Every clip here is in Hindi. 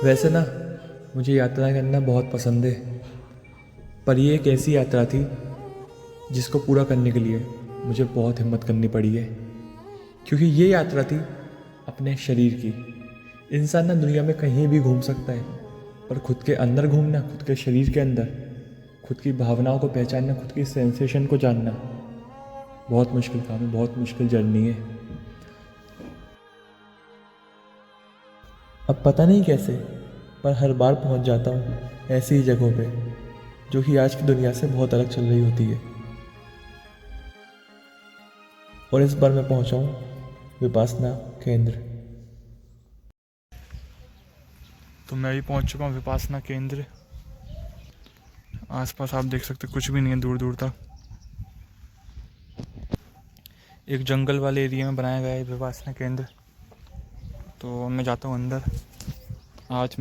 वैसे ना मुझे यात्रा करना बहुत पसंद है, पर ये एक ऐसी यात्रा थी जिसको पूरा करने के लिए मुझे बहुत हिम्मत करनी पड़ी है। क्योंकि ये यात्रा थी अपने शरीर की। इंसान ना दुनिया में कहीं भी घूम सकता है, पर खुद के अंदर घूमना, खुद के शरीर के अंदर, खुद की भावनाओं को पहचानना, खुद की सेंसेशन को जानना बहुत मुश्किल काम है, बहुत मुश्किल जर्नी है। अब पता नहीं कैसे, पर हर बार पहुंच जाता हूँ ऐसी ही जगहों पे जो कि आज की दुनिया से बहुत अलग चल रही होती है। और इस बार मैं पहुंचा हूँ विपासना केंद्र। तो मैं भी पहुंच चुका हूँ विपासना केंद्र। आसपास आप देख सकते कुछ भी नहीं है दूर दूर तक। एक जंगल वाले एरिया में बनाया गया है विपासना केंद्र। तो मैं जाता हूँ अंदर। आज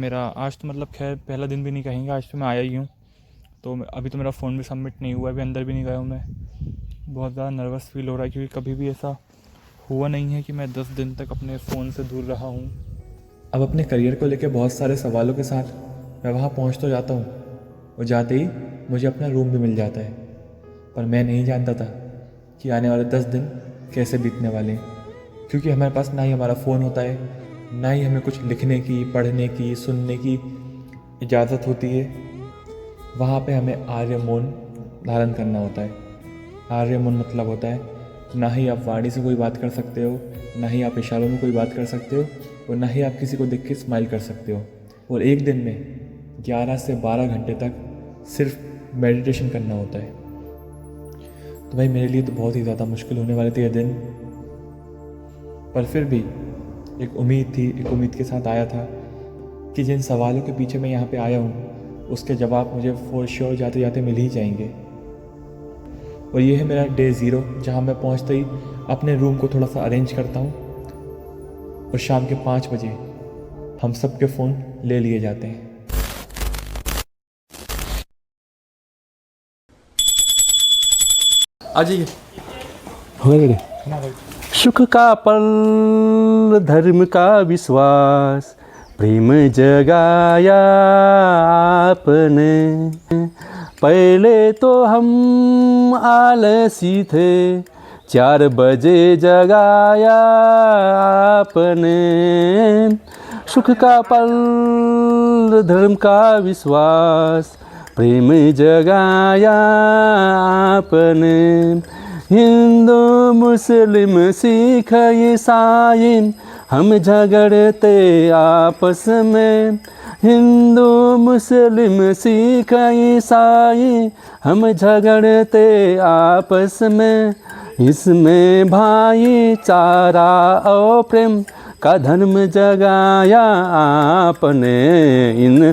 तो मतलब खैर पहला दिन भी नहीं कहेंगे, आज तो मैं आया ही हूँ। तो अभी तो मेरा फ़ोन भी सबमिट नहीं हुआ है, अभी अंदर भी नहीं गया हूँ मैं। बहुत ज़्यादा नर्वस फील हो रहा है क्योंकि कभी भी ऐसा हुआ नहीं है कि मैं 10 दिन तक अपने फ़ोन से दूर रहा हूँ। अब अपने करियर को लेकर बहुत सारे सवालों के साथ मैं वहाँ पहुँच तो जाता हूँ और जाते ही मुझे अपना रूम भी मिल जाता है। पर मैं नहीं जानता था कि आने वाले 10 दिन कैसे बीतने वाले हैं, क्योंकि हमारे पास ना ही हमारा फ़ोन होता है, ना ही हमें कुछ लिखने की, पढ़ने की, सुनने की इजाज़त होती है। वहाँ पे हमें आर्य मौन धारण करना होता है। आर्य मौन मतलब होता है ना ही आप वाणी से कोई बात कर सकते हो, ना ही आप इशारों में कोई बात कर सकते हो, और ना ही आप किसी को देख के स्माइल कर सकते हो। और एक दिन में 11 से 12 घंटे तक सिर्फ मेडिटेशन करना होता है। तो भाई मेरे लिए तो बहुत ही ज़्यादा मुश्किल होने वाले थे ये दिन, पर फिर भी एक उम्मीद के साथ आया था कि जिन सवालों के पीछे मैं यहाँ पे आया हूँ उसके जवाब मुझे फॉर श्योर जाते जाते मिल ही जाएंगे। और ये है मेरा डे 0, जहाँ मैं पहुँचते ही अपने रूम को थोड़ा सा अरेंज करता हूँ और शाम के 5 बजे हम सब के फ़ोन ले लिए जाते हैं। आ जाइए। हो गए। सुख का पल, धर्म का विश्वास, प्रेम जगाया आपने। पहले तो हम आलसी थे, 4 बजे जगाया आपने। सुख का पल, धर्म का विश्वास, प्रेम जगाया आपने। हिंदू मुस्लिम सिख ईसाई हम झगड़ते आपस में। हिंदू मुस्लिम सिख ईसाई हम झगड़ते आपस में। इसमें भाईचारा और प्रेम का धर्म जगाया आपने। इन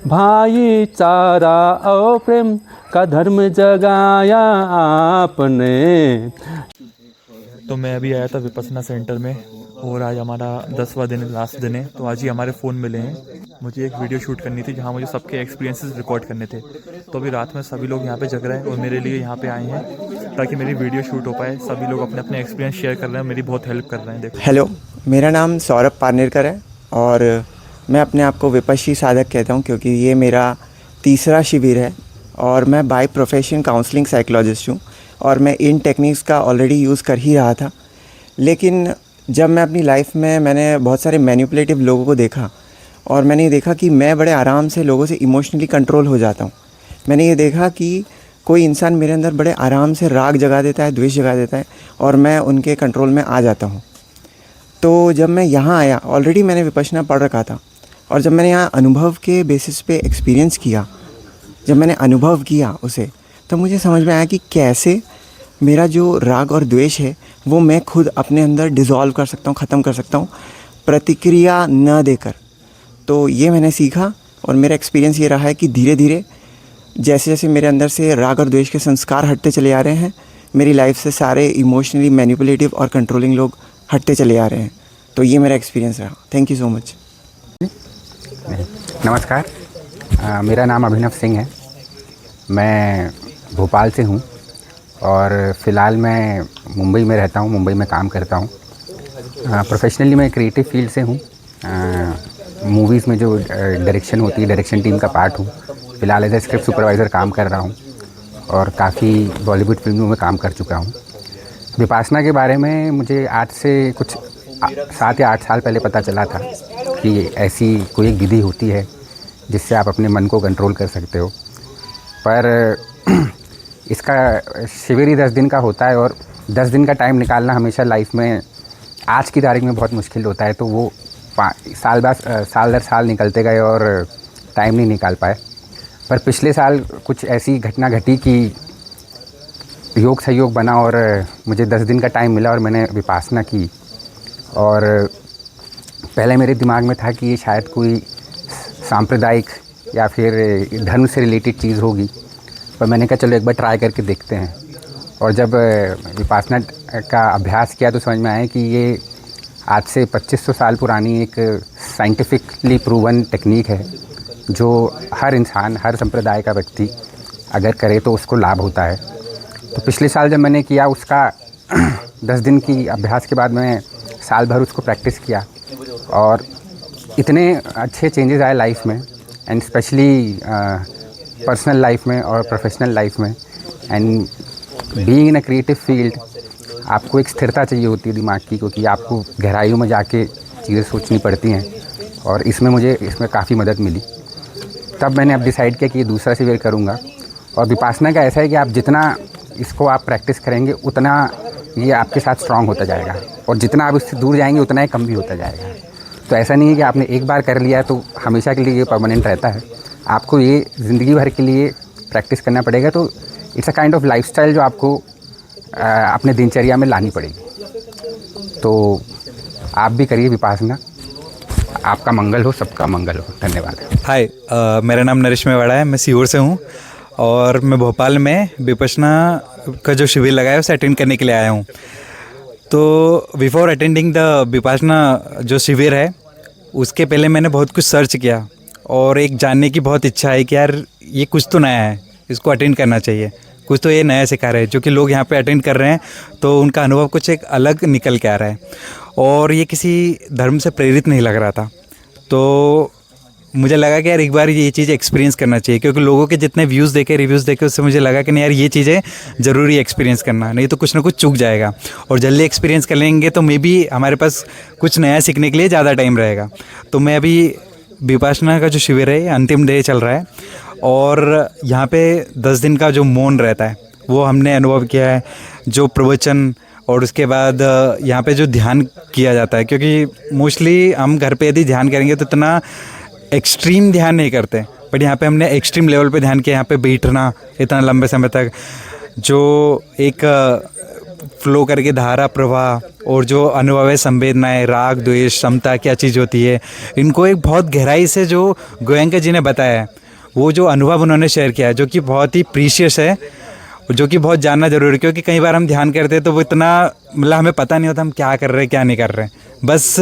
भाईचारा और प्रेम का धर्म जगाया आपने। तो मैं अभी आया था विपसना सेंटर में और आज हमारा 10वां दिन, लास्ट दिन है। तो आज ही हमारे फ़ोन मिले हैं। मुझे एक वीडियो शूट करनी थी जहाँ मुझे सबके एक्सपीरियंसेस रिकॉर्ड करने थे। तो अभी रात में सभी लोग यहाँ पे जग रहे हैं और मेरे लिए यहाँ पे आए हैं ताकि मेरी वीडियो शूट हो पाए। सभी लोग अपने अपने एक्सपीरियंस शेयर कर रहे हैं, मेरी बहुत हेल्प कर रहे हैं। देखो। हेलो, मेरा नाम सौरभ पारनेरकर है और मैं अपने आप को विपश्ची साधक कहता हूँ क्योंकि ये मेरा तीसरा शिविर है। और मैं बाय प्रोफेशन काउंसलिंग साइकोलॉजिस्ट हूँ और मैं इन टेक्निक्स का ऑलरेडी यूज़ कर ही रहा था। लेकिन जब मैं अपनी लाइफ में मैंने बहुत सारे मैनिपुलेटिव लोगों को देखा और मैंने ये देखा कि मैं बड़े आराम से लोगों से इमोशनली कंट्रोल हो जाता हूँ। मैंने ये देखा कि कोई इंसान मेरे अंदर बड़े आराम से राग जगा देता है, द्वेष जगा देता है और मैं उनके कंट्रोल में आ जाता हूँ। तो जब मैं यहाँ आया, ऑलरेडी मैंने विपश्यना पढ़ रखा था और जब मैंने यहाँ अनुभव के बेसिस पे एक्सपीरियंस किया, जब मैंने अनुभव किया उसे, तो मुझे समझ में आया कि कैसे मेरा जो राग और द्वेष है वो मैं खुद अपने अंदर डिज़ोल्व कर सकता हूँ, ख़त्म कर सकता हूँ, प्रतिक्रिया न देकर। तो ये मैंने सीखा और मेरा एक्सपीरियंस ये रहा है कि धीरे धीरे जैसे जैसे मेरे अंदर से राग और द्वेष के संस्कार हटते चले आ रहे हैं, मेरी लाइफ से सारे इमोशनली मैनिपुलेटिव और कंट्रोलिंग लोग हटते चले आ रहे हैं। तो ये मेरा एक्सपीरियंस रहा। Thank you so much. नमस्कार, मेरा नाम अभिनव सिंह है। मैं भोपाल से हूँ और फ़िलहाल मैं मुंबई में रहता हूँ, मुंबई में काम करता हूँ। प्रोफेशनली मैं क्रिएटिव फील्ड से हूँ। मूवीज़ में जो डायरेक्शन होती है, डायरेक्शन टीम का पार्ट हूँ। फ़िलहाल एज ए स्क्रिप्ट सुपरवाइज़र काम कर रहा हूँ और काफ़ी बॉलीवुड फिल्मों में काम कर चुका हूँ। विपासना के बारे में मुझे आज से कुछ 7 या 8 साल पहले पता चला था कि ऐसी कोई एक विधि होती है जिससे आप अपने मन को कंट्रोल कर सकते हो। पर इसका शिविर ही 10 दिन का होता है और 10 दिन का टाइम निकालना हमेशा लाइफ में आज की तारीख में बहुत मुश्किल होता है। तो वो साल दर साल निकलते गए और टाइम नहीं निकाल पाए। पर पिछले साल कुछ ऐसी घटना घटी कि योग सहयोग बना और मुझे 10 दिन का टाइम मिला और मैंने विपासना की। और पहले मेरे दिमाग में था कि ये शायद कोई सांप्रदायिक या फिर धर्म से रिलेटेड चीज़ होगी, पर मैंने कहा चलो एक बार ट्राई करके देखते हैं। और जब विपासना का अभ्यास किया तो समझ में आया कि ये आज से 2500 साल पुरानी एक साइंटिफिकली प्रूवन टेक्निक है जो हर इंसान, हर संप्रदाय का व्यक्ति अगर करे तो उसको लाभ होता है। तो पिछले साल जब मैंने किया उसका 10 दिन की अभ्यास के बाद मैं साल भर उसको प्रैक्टिस किया और इतने अच्छे चेंजेस आए लाइफ में, एंड स्पेशली पर्सनल लाइफ में और प्रोफेशनल लाइफ में। And being in a creative field आपको एक स्थिरता चाहिए होती है दिमाग की, क्योंकि आपको गहराइयों में जाके चीज़ें सोचनी पड़ती हैं और इसमें काफ़ी मदद मिली। तब मैंने अब डिसाइड किया कि ये दूसरा शिविर करूँगा। और विपासना का ऐसा है कि आप जितना इसको आप प्रैक्टिस करेंगे उतना ये आपके साथ स्ट्रांग होता जाएगा और जितना आप इससे दूर जाएंगे उतना ही कम भी होता जाएगा। तो ऐसा नहीं है कि आपने एक बार कर लिया तो हमेशा के लिए ये परमानेंट रहता है। आपको ये ज़िंदगी भर के लिए प्रैक्टिस करना पड़ेगा। तो it's a kind of lifestyle जो आपको अपने दिनचर्या में लानी पड़ेगी। तो आप भी करिए विपासना। आपका मंगल हो, सबका मंगल हो। धन्यवाद। हाय, मेरा नाम नरेश मेवाड़ा है। मैं सीहोर से हूँ और मैं भोपाल में विपश्यना का जो शिविर लगाया है उसे अटेंड करने के लिए आया हूँ। तो बिफोर अटेंडिंग द विपश्यना जो शिविर है उसके पहले मैंने बहुत कुछ सर्च किया और एक जानने की बहुत इच्छा है कि यार ये कुछ तो नया है, इसको अटेंड करना चाहिए। कुछ तो ये नया सिखा रहे हैं, जो कि लोग यहाँ पे अटेंड कर रहे हैं तो उनका अनुभव कुछ एक अलग निकल के आ रहा है और ये किसी धर्म से प्रेरित नहीं लग रहा था। तो मुझे लगा कि यार एक बार ये चीज़ एक्सपीरियंस करना चाहिए, क्योंकि लोगों के जितने व्यूज़ देखे, रिव्यूज़ देखे, उससे मुझे लगा कि नहीं यार ये चीज़ें ज़रूरी एक्सपीरियंस करना, नहीं तो कुछ ना कुछ चूक जाएगा। और जल्दी एक्सपीरियंस कर लेंगे तो मे बी हमारे पास कुछ नया सीखने के लिए ज़्यादा टाइम रहेगा। तो मैं अभी विपश्यना का जो शिविर है अंतिम डे चल रहा है और यहाँ पे 10 दिन का जो मौन रहता है वो हमने अनुभव किया है, जो प्रवचन और उसके बाद यहाँ पे जो ध्यान किया जाता है, क्योंकि मोस्टली हम घर पे यदि ध्यान करेंगे तो इतना एक्सट्रीम ध्यान नहीं करते, बट यहाँ पे हमने एक्सट्रीम लेवल पे ध्यान किया। यहाँ पे बैठना इतना लंबे समय तक, जो एक फ्लो करके धारा प्रवाह और जो अनुभव है, संवेदनाएं, राग द्वेष, समता क्या चीज़ होती है, इनको एक बहुत गहराई से जो गोयंका जी ने बताया है, वो जो अनुभव उन्होंने शेयर किया है, जो कि बहुत ही प्रीशियस है, जो कि बहुत जानना जरूरी है। क्योंकि कई बार हम ध्यान करते हैं तो वो इतना मतलब हमें पता नहीं होता हम क्या कर रहे हैं क्या नहीं कर रहे हैं, बस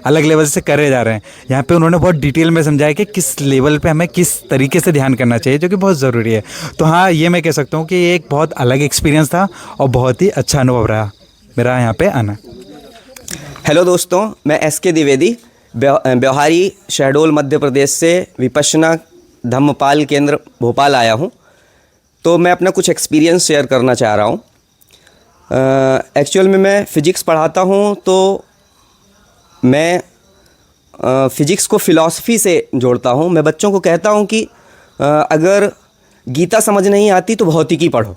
अलग लेवल से करे जा रहे हैं। यहाँ पे उन्होंने बहुत डिटेल में समझाया कि किस लेवल पे हमें किस तरीके से ध्यान करना चाहिए, जो कि बहुत ज़रूरी है। तो हाँ, ये मैं कह सकता हूँ कि ये एक बहुत अलग एक्सपीरियंस था और बहुत ही अच्छा अनुभव रहा मेरा यहाँ पे आना। हेलो दोस्तों, मैं SK द्विवेदी ब्यौहारी शहडोल मध्य प्रदेश से विपश्यना धम्मपाल केंद्र भोपाल आया हूँ। तो मैं अपना कुछ एक्सपीरियंस शेयर करना चाह रहा हूँ। एक्चुअल में मैं फ़िज़िक्स पढ़ाता हूँ, तो मैं फ़िज़िक्स को फ़िलॉसफी से जोड़ता हूँ। मैं बच्चों को कहता हूँ कि अगर गीता समझ नहीं आती तो भौतिकी पढ़ो,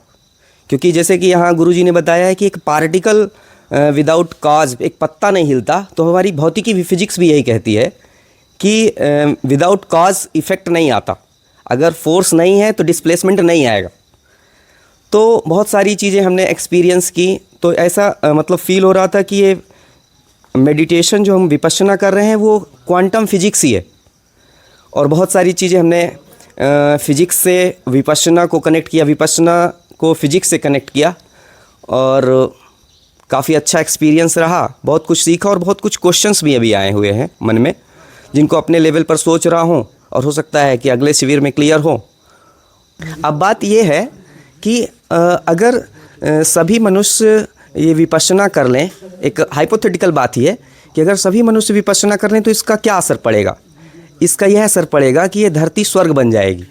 क्योंकि जैसे कि यहाँ गुरुजी ने बताया है कि एक पार्टिकल विदाउट कॉज एक पत्ता नहीं हिलता, तो हमारी भौतिकी भी, फिजिक्स भी यही कहती है कि विदाउट कॉज इफ़ेक्ट नहीं आता। अगर फोर्स नहीं है तो डिस्प्लेसमेंट नहीं आएगा। तो बहुत सारी चीज़ें हमने एक्सपीरियंस की, तो ऐसा मतलब फ़ील हो रहा था कि ये मेडिटेशन जो हम विपश्यना कर रहे हैं वो क्वांटम फिजिक्स ही है। और बहुत सारी चीज़ें हमने फिजिक्स से विपश्यना को कनेक्ट किया, विपश्यना को फिजिक्स से कनेक्ट किया और काफ़ी अच्छा एक्सपीरियंस रहा। बहुत कुछ सीखा और बहुत कुछ क्वेश्चंस भी अभी आए हुए हैं मन में, जिनको अपने लेवल पर सोच रहा हूँ और हो सकता है कि अगले शिविर में क्लियर हो। अब बात ये है कि अगर सभी मनुष्य ये विपश्यना कर लें, एक हाइपोथेटिकल बात ही है कि अगर सभी मनुष्य विपश्यना कर लें तो इसका क्या असर पड़ेगा। इसका यह असर पड़ेगा कि ये धरती स्वर्ग बन जाएगी।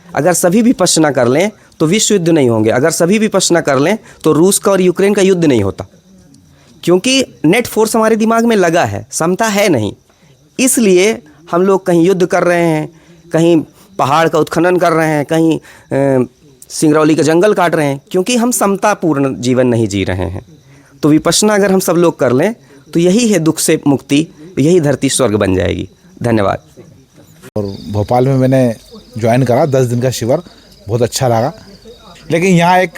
अगर सभी विपश्यना कर लें तो विश्व युद्ध नहीं होंगे, अगर सभी विपश्यना कर लें तो रूस का और यूक्रेन का युद्ध नहीं होता, क्योंकि नेट फोर्स हमारे दिमाग में लगा है, समता है नहीं। इसलिए हम लोग कहीं युद्ध कर रहे हैं, कहीं पहाड़ का उत्खनन कर रहे हैं, कहीं सिंगरौली का जंगल काट रहे हैं, क्योंकि हम समतापूर्ण जीवन नहीं जी रहे हैं। तो विपश्यना अगर हम सब लोग कर लें तो यही है दुख से मुक्ति, यही धरती स्वर्ग बन जाएगी। धन्यवाद। और भोपाल में मैंने ज्वाइन करा 10 दिन का शिविर, बहुत अच्छा लगा। लेकिन यहाँ एक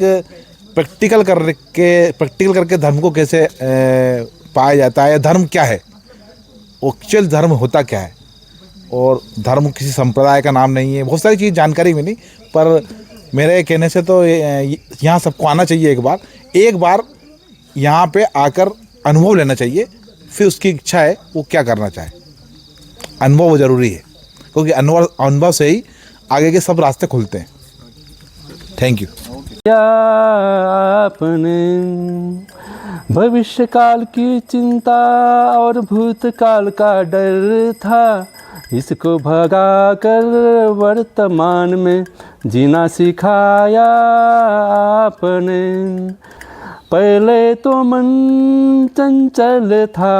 प्रैक्टिकल करके धर्म को कैसे पाया जाता है, धर्म क्या है, एक्चुअल धर्म होता क्या है, और धर्म किसी संप्रदाय का नाम नहीं है। बहुत सारी चीज़ जानकारी मिली, पर मेरे कहने से तो यहाँ सबको आना चाहिए। एक बार यहाँ पे आकर अनुभव लेना चाहिए, फिर उसकी इच्छा है वो क्या करना चाहे। अनुभव ज़रूरी है, क्योंकि अनुभव से ही आगे के सब रास्ते खुलते हैं। Thank you. आपने भविष्य काल की चिंता और भूतकाल का डर था, इसको भगा कर वर्तमान में जीना सिखाया आपने। पहले तो मन चंचल था,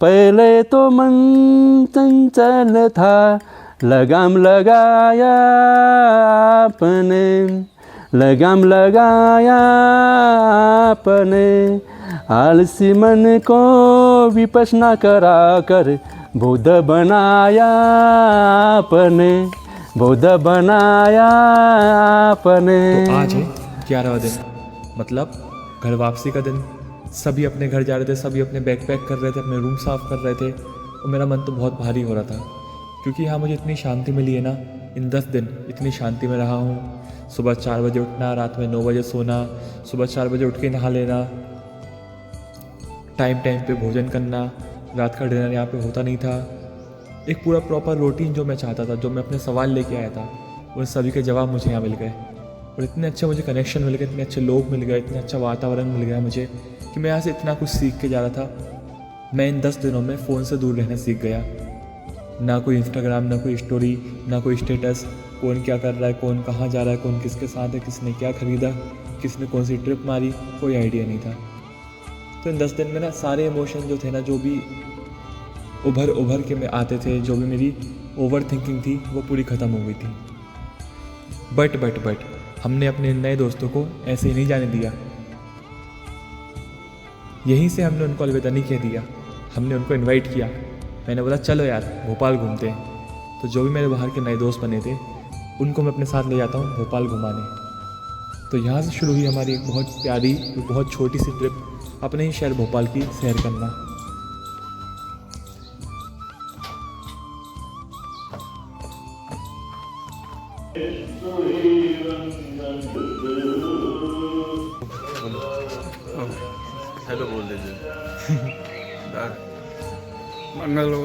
पहले तो मन चंचल था, लगाम लगाया आपने, लगाम लगाया आपने। आलसी मन को विपश्यना करा कर बुद्ध बनाया आपने, बुद्ध बनाया आपने। तो आज है 11वां दिन, मतलब घर वापसी का दिन। सभी अपने घर जा रहे थे, सभी अपने बैग पैक कर रहे थे, अपने रूम साफ़ कर रहे थे, और मेरा मन तो बहुत भारी हो रहा था, क्योंकि यहाँ मुझे इतनी शांति मिली है ना। इन 10 दिन इतनी शांति में रहा हूँ। सुबह 4 बजे उठना, रात में 9 बजे सोना, सुबह 4 बजे उठ के नहा लेना, टाइम पे भोजन करना, रात का डिनर यहाँ पे होता नहीं था। एक पूरा प्रॉपर रूटीन जो मैं चाहता था, जो मैं अपने सवाल लेके आया था, उन सभी के जवाब मुझे यहाँ मिल गए। और इतने अच्छे मुझे कनेक्शन मिल गए, इतने अच्छे लोग मिल गए, इतने अच्छा वातावरण मिल गया मुझे, कि मैं यहाँ से इतना कुछ सीख के जा रहा था। मैं इन 10 दिनों में फ़ोन से दूर रहना सीख गया। ना कोई इंस्टाग्राम, ना कोई स्टोरी, ना कोई स्टेटस, कौन क्या कर रहा है, कौन कहाँ जा रहा है, कौन किसके साथ है, किसने क्या खरीदा, किसने कौन सी ट्रिप मारी, कोई आइडिया नहीं था। तो इन 10 दिन में ना सारे इमोशन जो थे ना, जो भी उभर के में आते थे, जो भी मेरी ओवर थिंकिंग थी, वो पूरी ख़त्म हो गई थी। बट हमने अपने नए दोस्तों को ऐसे ही नहीं जाने दिया। यहीं से हमने उनको अलविदा नहीं कह दिया, हमने उनको इनवाइट किया। मैंने बोला चलो यार भोपाल घूमते हैं। तो जो भी मेरे बाहर के नए दोस्त बने थे, उनको मैं अपने साथ ले जाता हूँ भोपाल घुमाने। तो यहाँ से शुरू हुई हमारी एक बहुत प्यारी, बहुत छोटी सी ट्रिप, अपने ही शहर भोपाल की सैर करना। हेलो बोल दीजिए। मंगल हो,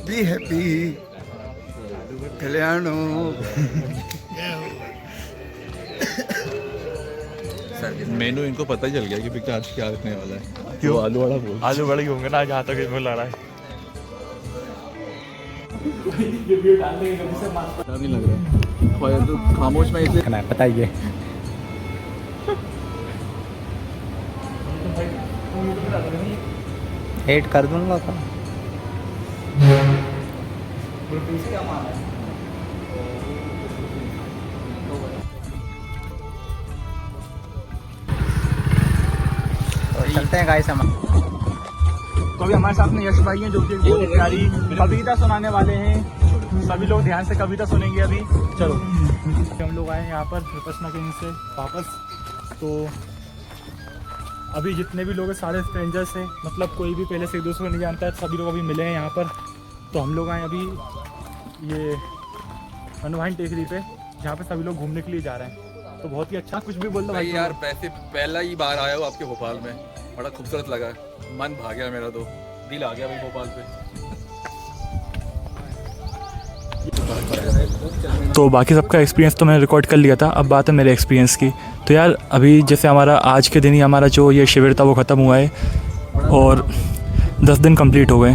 बी हैप्पी, कल्याण हो। मेनू इनको पता ही चल गया कि पिक्चर आज क्या रखने वाला है। क्यों? आलू वड़ा बोल, आलू बड़े होंगे ना जहाँ तक इसमें लग रहा है। नहीं लग रहा तो खामोश में इसे पता ही है। ऐड कर दूँगा का। चलते हैं गाइस हम। तो अभी हमारे साथ में यश भाई हैं, जो कि बहुत प्यारी कविता सुनाने वाले हैं। सभी लोग ध्यान से कविता सुनेंगे अभी। चलो हम लोग आए हैं यहाँ पर विपश्यना केंद्र से वापस। तो अभी जितने भी लोग हैं सारे स्ट्रेंजर्स हैं, मतलब कोई भी पहले से एक दूसरे को नहीं जानता है। सभी लोग अभी मिले हैं यहाँ पर। तो हम लोग आए अभी ये हनुमान टेकरी पे, जहाँ पे सभी लोग घूमने के लिए जा रहे हैं। तो बहुत ही अच्छा, कुछ भी बोल दो भाई। यार पैसे पहला ही बार आया हो आपके भोपाल में, बड़ा खूबसूरत लगा, मन भाग गया मेरा, तो दिल आ गया भाई भोपाल पे। तो बाकी सबका एक्सपीरियंस तो मैंने रिकॉर्ड कर लिया था, अब बात है मेरे एक्सपीरियंस की। तो यार अभी जैसे हमारा आज के दिन ही हमारा जो ये शिविर था वो ख़त्म हुआ है और 10 दिन कंप्लीट हो गए।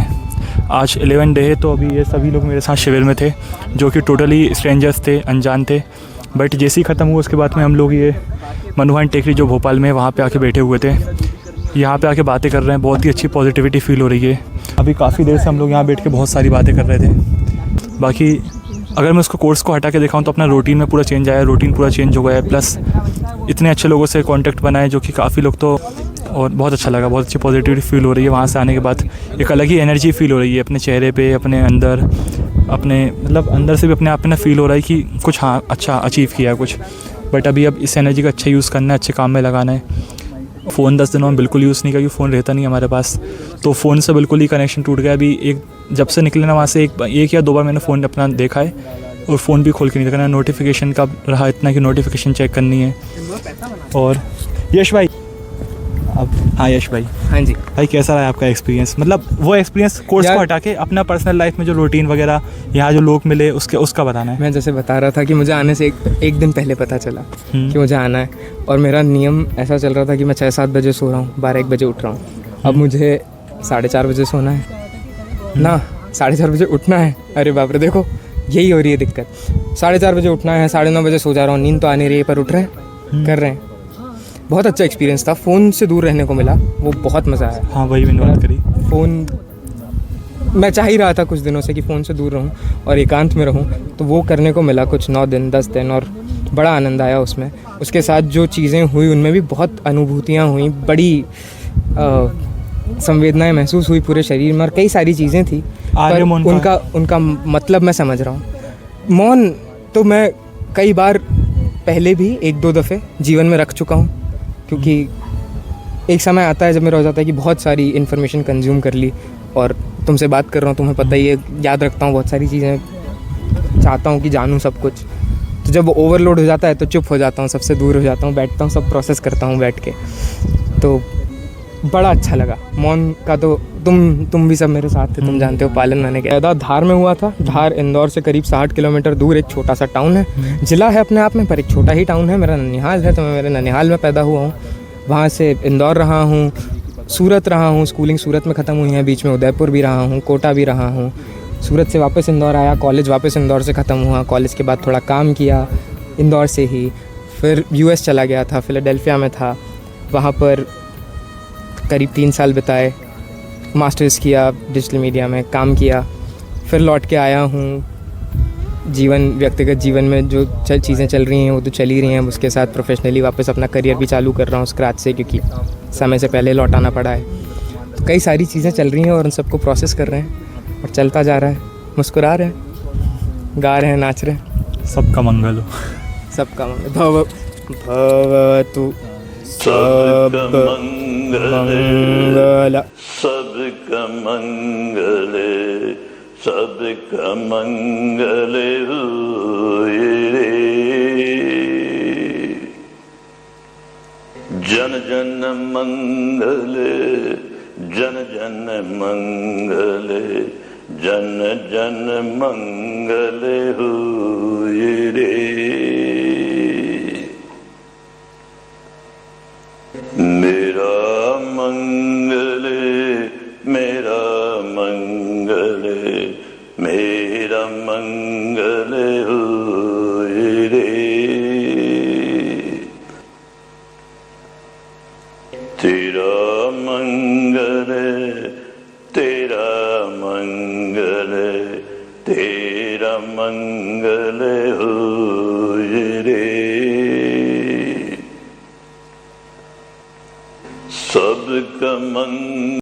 आज 11 डे है, तो अभी ये सभी लोग मेरे साथ शिविर में थे जो कि टोटली स्ट्रेंजर्स थे, अनजान थे। बट जैसे ही ख़त्म हुआ उसके बाद में हम लोग ये मनुहान टेकरी जो भोपाल में है वहाँ पे आके बैठे हुए थे। यहाँ पे आके बातें कर रहे हैं, बहुत ही अच्छी पॉजिटिविटी फील हो रही है। अभी काफ़ी देर से हम लोग यहाँ बैठ के बहुत सारी बातें कर रहे थे। बाकी अगर मैं उसको कोर्स को हटा के दिखाऊँ तो अपना रूटीन में पूरा चेंज आया, रूटीन पूरा चेंज हो गया है। प्लस इतने अच्छे लोगों से कांटेक्ट बनाए जो कि काफ़ी लोग, तो और बहुत अच्छा लगा, बहुत अच्छी पॉजिटिविटी फील हो रही है। वहाँ से आने के बाद एक अलग ही एनर्जी फील हो रही है अपने चेहरे पे, अपने अंदर, अपने मतलब अंदर से भी अपने आप में ना फील हो रहा है कि कुछ हाँ अच्छा अचीव किया कुछ। बट अभी अब इस एनर्जी का अच्छा यूज़ करना है, अच्छे काम में लगाना है। फ़ोन 10 दिनों में बिल्कुल यूज़ नहीं किया क्योंकि फ़ोन रहता नहीं हमारे पास, तो फ़ोन से बिल्कुल ही कनेक्शन टूट गया। अभी एक जब से निकले ना वहाँ से एक या दो बार मैंने फ़ोन अपना देखा है और फ़ोन भी खोल के नहीं देखा। नोटिफिकेशन का रहा इतना कि नोटिफिकेशन चेक करनी है। और यश भाई, अब हाँ यश भाई, हाँ जी भाई कैसा रहा आपका एक्सपीरियंस? मतलब वो एक्सपीरियंस कोर्स को हटा के अपना पर्सनल लाइफ में जो रूटीन वगैरह, यहाँ जो लोग मिले उसका बताना है। मैं जैसे बता रहा था कि मुझे आने से एक दिन पहले पता चला कि मुझे आना है, और मेरा नियम ऐसा चल रहा था कि मैं 6-7 बजे सो रहा हूँ, 12-1 बजे उठ रहा हूँ। अब मुझे 4:30 बजे सोना है ना, 4:30 बजे उठना है। अरे बाप रे, देखो यही हो रही है दिक्कत। 4:30 बजे उठना है, 9:30 बजे सो जा रहा हूँ, नींद तो आ नहीं रही है पर उठ रहे हैं, कर रहे हैं। बहुत अच्छा एक्सपीरियंस था, फ़ोन से दूर रहने को मिला, वो बहुत मज़ा आया। हाँ वही मैंने बात करी, फ़ोन मैं चाह ही रहा था कुछ दिनों से कि फ़ोन से दूर रहूं और एकांत में रहूं, तो वो करने को मिला कुछ 9 दिन 10 दिन, और बड़ा आनंद आया उसमें। उसके साथ जो चीज़ें हुई उनमें भी बहुत अनुभूतियाँ हुई, बड़ी संवेदनाएं महसूस हुई पूरे शरीर में, और कई सारी चीज़ें थी पर उनका मतलब मैं समझ रहा हूँ। मौन तो मैं कई बार पहले भी 1-2 दफ़े जीवन में रख चुका हूँ, क्योंकि एक समय आता है जब मेरा हो जाता है कि बहुत सारी इन्फॉर्मेशन कंज्यूम कर ली, और तुमसे बात कर रहा हूँ, तुम्हें पता ही है, याद रखता हूँ बहुत सारी चीज़ें, चाहता हूँ कि जानूँ सब कुछ। तो जब ओवरलोड हो जाता है तो चुप हो जाता हूँ, सबसे दूर हो जाता हूँ, बैठता हूँ, सब प्रोसेस करता हूँ बैठ के। तो बड़ा अच्छा लगा मौन का। तो तुम भी सब मेरे साथ थे, तुम जानते हो पालन मैंने किया था। धार में हुआ था। धार इंदौर से करीब 60 किलोमीटर दूर एक छोटा सा टाउन है, ज़िला है अपने आप में पर एक छोटा ही टाउन है। मेरा ननिहाल है, तो मैं मेरे ननिहाल में पैदा हुआ हूँ, वहाँ से इंदौर रहा हूँ, सूरत रहा हूँ, स्कूलिंग सूरत में ख़त्म हुई है, बीच में उदयपुर भी रहा हूँ, कोटा भी रहा हूँ। सूरत से वापस इंदौर आया, कॉलेज वापस इंदौर से ख़त्म हुआ, कॉलेज के बाद थोड़ा काम किया इंदौर से ही, फिर यूएस चला गया था, फिलाडेल्फिया में था, वहाँ पर करीब 3 साल बिताए, मास्टर्स किया, डिजिटल मीडिया में काम किया, फिर लौट के आया हूँ। व्यक्तिगत जीवन में जो चीज़ें चल रही हैं वो तो चल ही रही हैं, उसके साथ प्रोफेशनली वापस अपना करियर भी चालू कर रहा हूँ स्क्रैच से, क्योंकि समय से पहले लौटाना पड़ा है। तो कई सारी चीज़ें चल रही हैं और उन सबको प्रोसेस कर रहे हैं, और चलता जा रहा है, मुस्कुरा रहे हैं, गा रहे हैं, नाच रहे हैं। सबका मंगल हो, सबका मंगल भवतु सब मंगल, सबका मंगल, सबका मंगल होए रे। जन जन मंगल, जन जन मंगल, जन जन मंगल होए रे। मेरा मंगल, मेरा मंगल, मेरा मंगल होए रे। तेरा मंगल, तेरा मंगल, तेरा मंगल होए रे। सबका मंगल।